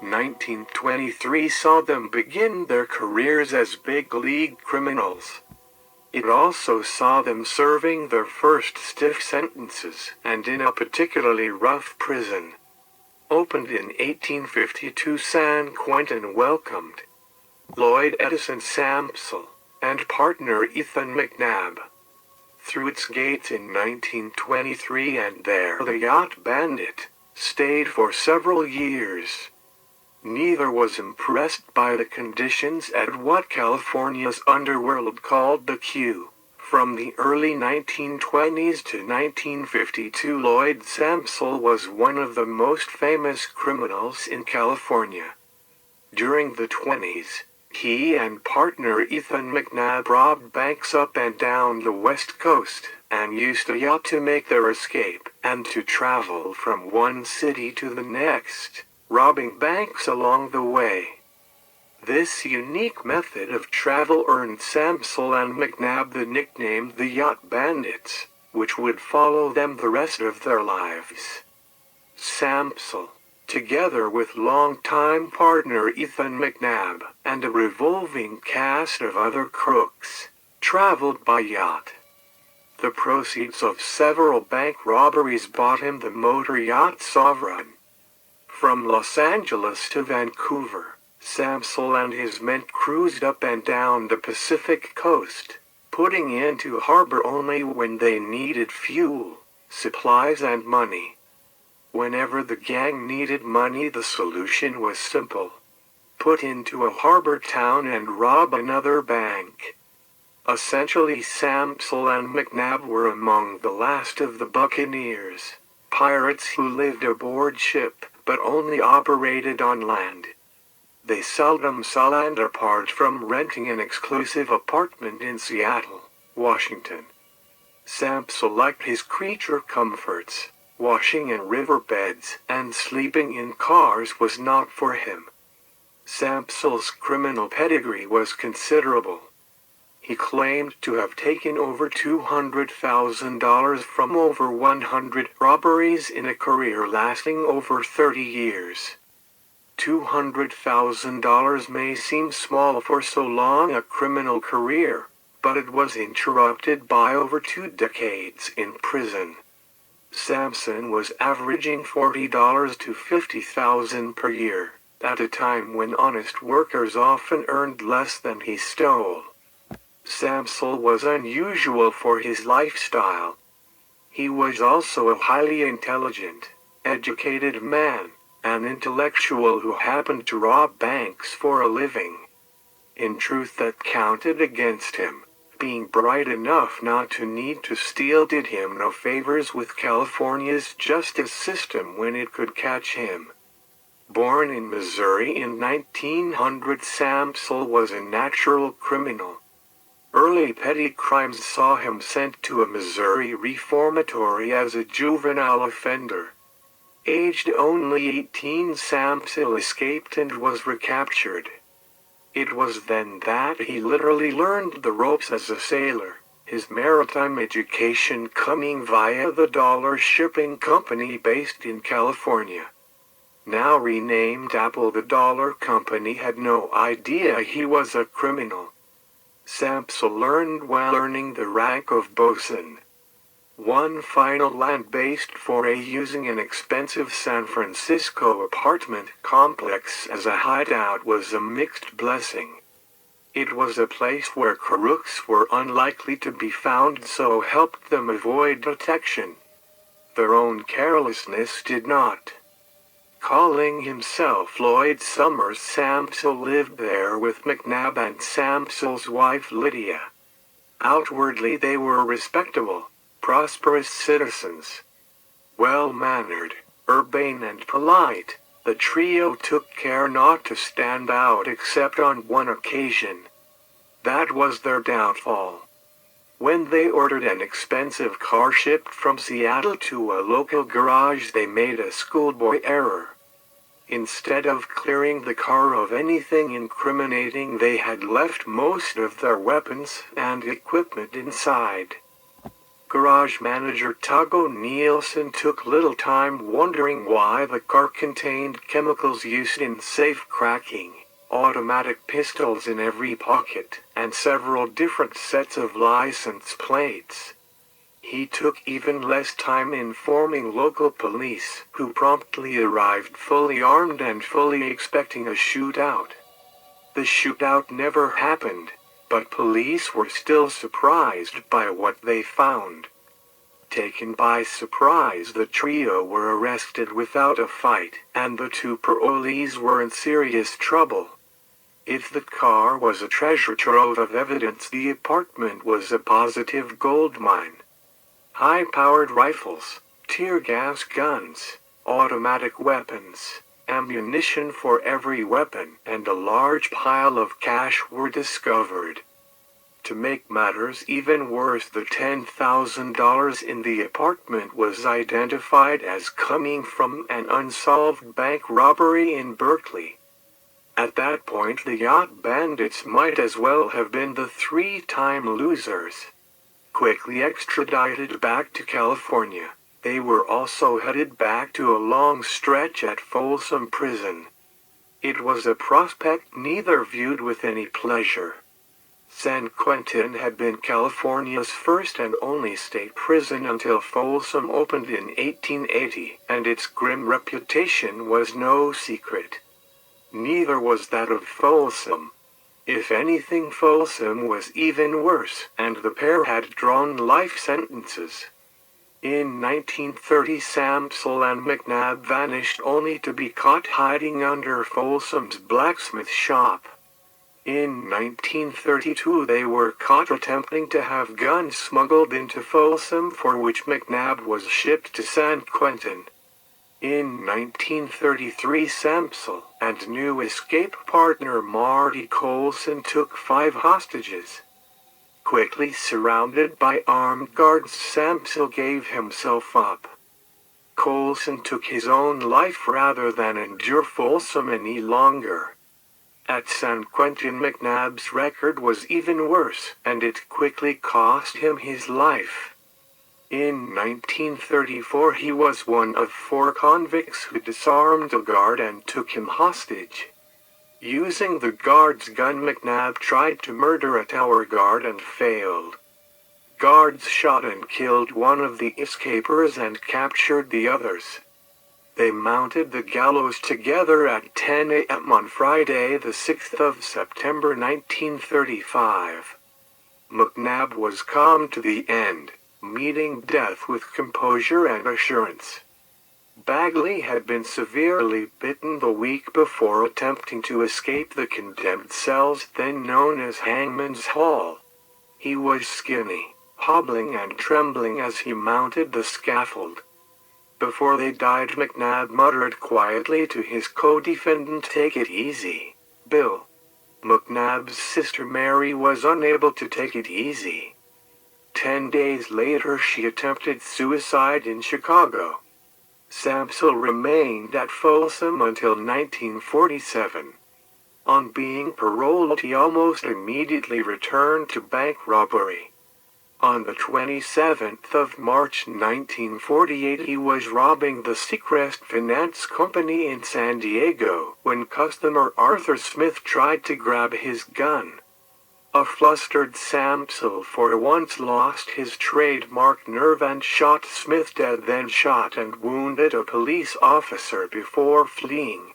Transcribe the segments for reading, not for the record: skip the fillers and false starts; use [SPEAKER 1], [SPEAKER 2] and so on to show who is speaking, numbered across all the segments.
[SPEAKER 1] 1923 saw them begin their careers as big-league criminals. It also saw them serving their first stiff sentences, and in a particularly rough prison. Opened in 1852, San Quentin welcomed Lloyd Sampsell and partner Ethan McNab through its gates in 1923, and there the Yacht Bandit stayed for several years. Neither was impressed by the conditions at what California's underworld called the Q. From the early 1920s to 1952, Lloyd Sampsell was one of the most famous criminals in California. During the 20s, he and partner Ethan McNab robbed banks up and down the West Coast, and used a yacht to make their escape, and to travel from one city to the next, robbing banks along the way. This unique method of travel earned Sampsell and McNab the nickname the Yacht Bandits, which would follow them the rest of their lives. Sampsell, together with longtime partner Ethan McNab, and a revolving cast of other crooks, traveled by yacht. The proceeds of several bank robberies bought him the motor yacht Sovereign. From Los Angeles to Vancouver, Sampsell and his men cruised up and down the Pacific coast, putting into harbor only when they needed fuel, supplies and money. Whenever the gang needed money, the solution was simple: put into a harbor town and rob another bank. Essentially, Sampsell and McNab were among the last of the buccaneers, pirates who lived aboard ship, but only operated on land. They seldom saw land apart from renting an exclusive apartment in Seattle, Washington. Sampsell liked his creature comforts. Washing in riverbeds and sleeping in cars was not for him. Sampsell's criminal pedigree was considerable. He claimed to have taken over $200,000 from over 100 robberies in a career lasting over 30 years. $200,000 may seem small for so long a criminal career, but it was interrupted by over 2 decades in prison. Sampson was averaging $40,000 to $50,000 per year, at a time when honest workers often earned less than he stole. Sampsell was unusual for his lifestyle. He was also a highly intelligent, educated man, an intellectual who happened to rob banks for a living. In truth, that counted against him. Being bright enough not to need to steal did him no favors with California's justice system when it could catch him. Born in Missouri in 1900, Sampsell was a natural criminal. Early petty crimes saw him sent to a Missouri reformatory as a juvenile offender. Aged only 18, Sampsell escaped and was recaptured. It was then that he literally learned the ropes as a sailor, his maritime education coming via the Dollar Shipping Company based in California. Now renamed Apple, the Dollar Company had no idea he was a criminal. Sampsell learned while earning the rank of bosun. One final land-based foray using an expensive San Francisco apartment complex as a hideout was a mixed blessing. It was a place where crooks were unlikely to be found, so helped them avoid detection. Their own carelessness did not. Calling himself Lloyd Summers, Sampsell lived there with McNab and Sampsell's wife Lydia. Outwardly they were respectable, prosperous citizens. Well-mannered, urbane and polite, the trio took care not to stand out except on one occasion. That was their downfall. When they ordered an expensive car shipped from Seattle to a local garage, they made a schoolboy error. Instead of clearing the car of anything incriminating, they had left most of their weapons and equipment inside. Garage manager Tuggo Nielsen took little time wondering why the car contained chemicals used in safe cracking, automatic pistols in every pocket, and several different sets of license plates. He took even less time informing local police, who promptly arrived fully armed and fully expecting a shootout. The shootout never happened, but police were still surprised by what they found. Taken by surprise, the trio were arrested without a fight, and the two parolees were in serious trouble. If the car was a treasure trove of evidence, the apartment was a positive goldmine. High-powered rifles, tear gas guns, automatic weapons, ammunition for every weapon, and a large pile of cash were discovered. To make matters even worse, the $10,000 in the apartment was identified as coming from an unsolved bank robbery in Berkeley. At that point, the Yacht Bandits might as well have been the three-time losers. Quickly extradited back to California, they were also headed back to a long stretch at Folsom Prison. It was a prospect neither viewed with any pleasure. San Quentin had been California's first and only state prison until Folsom opened in 1880, and its grim reputation was no secret. Neither was that of Folsom. If anything, Folsom was even worse, and the pair had drawn life sentences. In 1930, Sampsell and McNab vanished only to be caught hiding under Folsom's blacksmith shop. In 1932, they were caught attempting to have guns smuggled into Folsom, for which McNab was shipped to San Quentin. In 1933, Sampsell and new escape partner Marty Colson took 5 hostages. Quickly surrounded by armed guards, Sampsell gave himself up. Colson took his own life rather than endure Folsom any longer. At San Quentin, McNab's record was even worse, and it quickly cost him his life. In 1934, he was one of 4 convicts who disarmed a guard and took him hostage. Using the guard's gun, McNab tried to murder a tower guard and failed. Guards shot and killed one of the escapers and captured the others. They mounted the gallows together at 10 a.m. on Friday, the 6th of September 1935. McNab was calm to the end, meeting death with composure and assurance. Bagley had been severely bitten the week before attempting to escape the condemned cells then known as Hangman's Hall. He was skinny, hobbling and trembling as he mounted the scaffold. Before they died, McNab muttered quietly to his co-defendant, "Take it easy, Bill." McNab's sister Mary was unable to take it easy. 10 days later, she attempted suicide in Chicago. Sampsell remained at Folsom until 1947. On being paroled, he almost immediately returned to bank robbery. On the 27th of March 1948, he was robbing the Seacrest Finance Company in San Diego when customer Arthur Smith tried to grab his gun. A flustered Sampsell for once lost his trademark nerve and shot Smith dead, then shot and wounded a police officer before fleeing.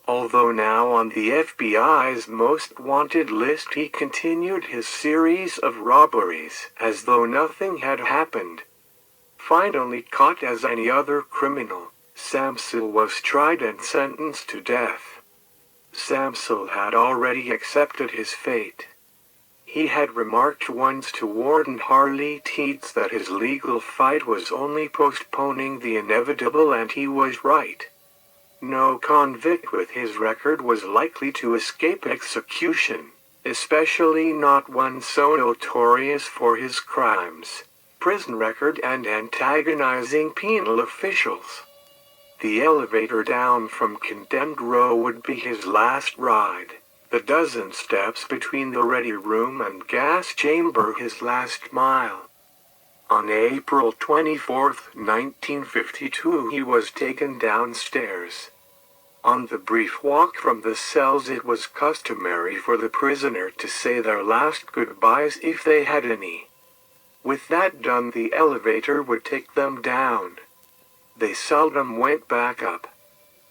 [SPEAKER 1] Although now on the FBI's most wanted list, he continued his series of robberies as though nothing had happened. Finally caught as any other criminal, Sampsell was tried and sentenced to death. Sampsell had already accepted his fate. He had remarked once to Warden Harley Teets that his legal fight was only postponing the inevitable, and he was right. No convict with his record was likely to escape execution, especially not one so notorious for his crimes, prison record, and antagonizing penal officials. The elevator down from Condemned Row would be his last ride, the dozen steps between the ready room and gas chamber his last mile. On April 24, 1952, he was taken downstairs. On the brief walk from the cells, it was customary for the prisoner to say their last goodbyes if they had any. With that done, the elevator would take them down. They seldom went back up.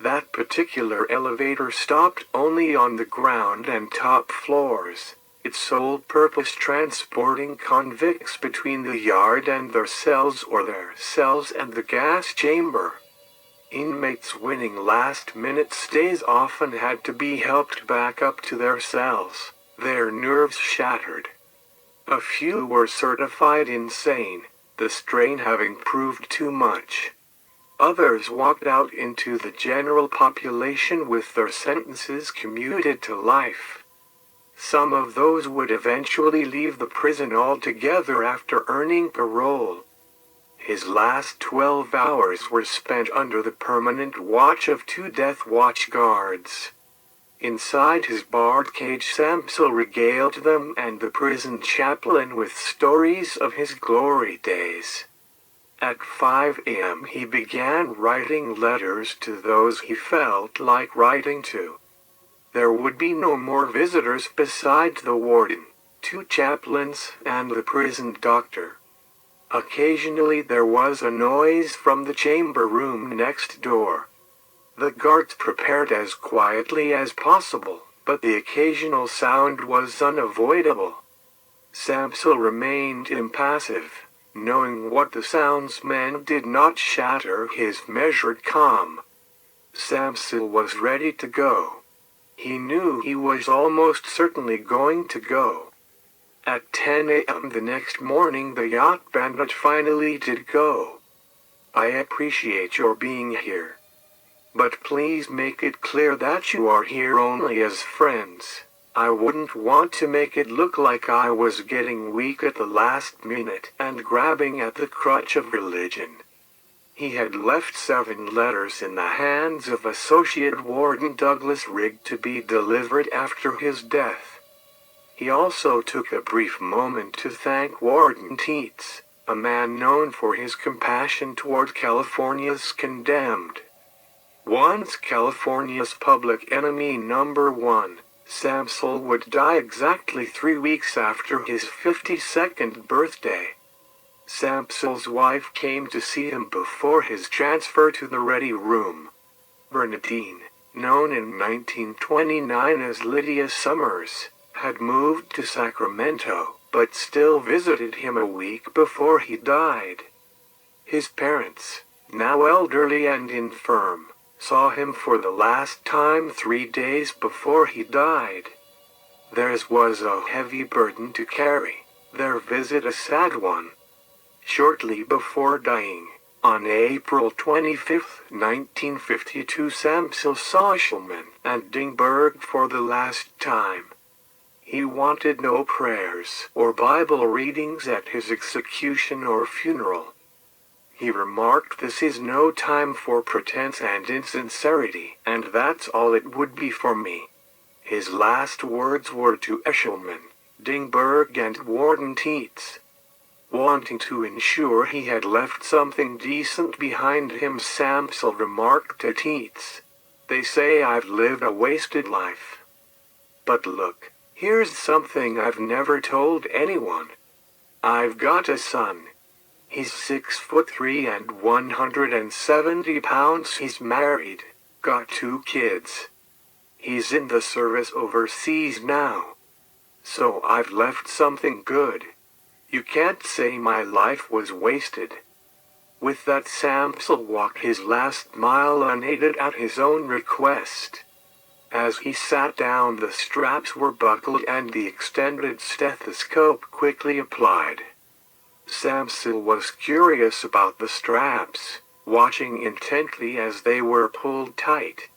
[SPEAKER 1] That particular elevator stopped only on the ground and top floors, its sole purpose transporting convicts between the yard and their cells, or their cells and the gas chamber. Inmates winning last-minute stays often had to be helped back up to their cells, their nerves shattered. A few were certified insane, the strain having proved too much. Others walked out into the general population with their sentences commuted to life. Some of those would eventually leave the prison altogether after earning parole. His last 12 hours were spent under the permanent watch of 2 death watch guards. Inside his barred cage, Sampsell regaled them and the prison chaplain with stories of his glory days. At 5 a.m. he began writing letters to those he felt like writing to. There would be no more visitors besides the warden, 2 chaplains, and the prison doctor. Occasionally there was a noise from the chamber room next door. The guards prepared as quietly as possible, but the occasional sound was unavoidable. Sampsell remained impassive, knowing what the sounds meant did not shatter his measured calm. Sampsell was ready to go. He knew he was almost certainly going to go. At 10 a.m. the next morning, the Yacht Bandit finally did go. I appreciate your being here. But please make it clear that you are here only as friends. I wouldn't want to make it look like I was getting weak at the last minute and grabbing at the crutch of religion. He had left 7 letters in the hands of Associate Warden Douglas Rigg to be delivered after his death. He also took a brief moment to thank Warden Teets, a man known for his compassion toward California's condemned. Once California's public enemy number 1, Sampsell would die exactly 3 weeks after his 52nd birthday. Sampsell's wife came to see him before his transfer to the Ready Room. Bernadine, known in 1929 as Lydia Summers, had moved to Sacramento, but still visited him a week before he died. His parents, now elderly and infirm, saw him for the last time 3 days before he died. Theirs was a heavy burden to carry, their visit a sad one. Shortly before dying, on April 25, 1952, Sampsell saw Eshelman and Dingberg for the last time. He wanted no prayers or Bible readings at his execution or funeral. He remarked, "This is no time for pretense and insincerity, and that's all it would be for me." His last words were to Eshelman, Dingberg, and Warden Teets. Wanting to ensure he had left something decent behind him, Sampsell remarked to Teets, "They say I've lived a wasted life. But look, here's something I've never told anyone. I've got a son. He's 6'3" and 170 pounds. He's married, got 2 kids. He's in the service overseas now. So I've left something good. You can't say my life was wasted." With that, Sampsell walked his last mile unaided at his own request. As he sat down, the straps were buckled and the extended stethoscope quickly applied. Sampsell was curious about the straps, watching intently as they were pulled tight.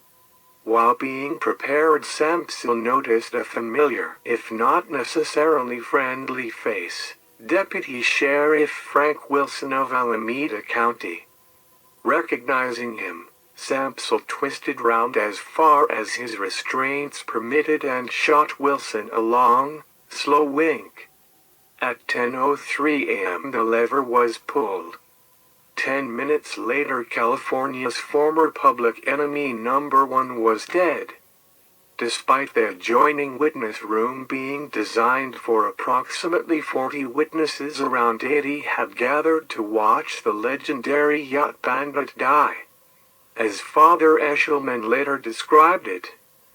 [SPEAKER 1] While being prepared, Sampsell noticed a familiar, if not necessarily friendly face. Deputy Sheriff Frank Wilson of Alameda County. Recognizing him, Sampsell twisted round as far as his restraints permitted and shot Wilson a long, slow wink. At 10:03 a.m. the lever was pulled. 10 minutes later, California's former public enemy number one was dead. Despite the adjoining witness room being designed for approximately 40 witnesses, around 80 had gathered to watch the legendary Yacht Bandit die. As Father Eshelman later described it,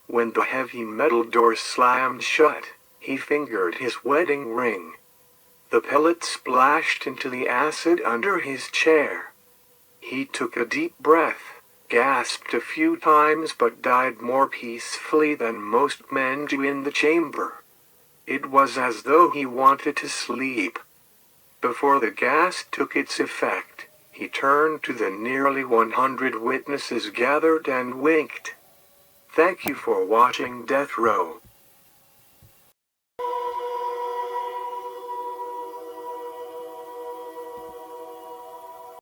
[SPEAKER 1] when the heavy metal door slammed shut, he fingered his wedding ring. The pellet splashed into the acid under his chair. He took a deep breath, gasped a few times, but died more peacefully than most men do in the chamber. It was as though he wanted to sleep. Before the gas took its effect, he turned to the nearly 100 witnesses gathered and winked. Thank you for watching Death Row.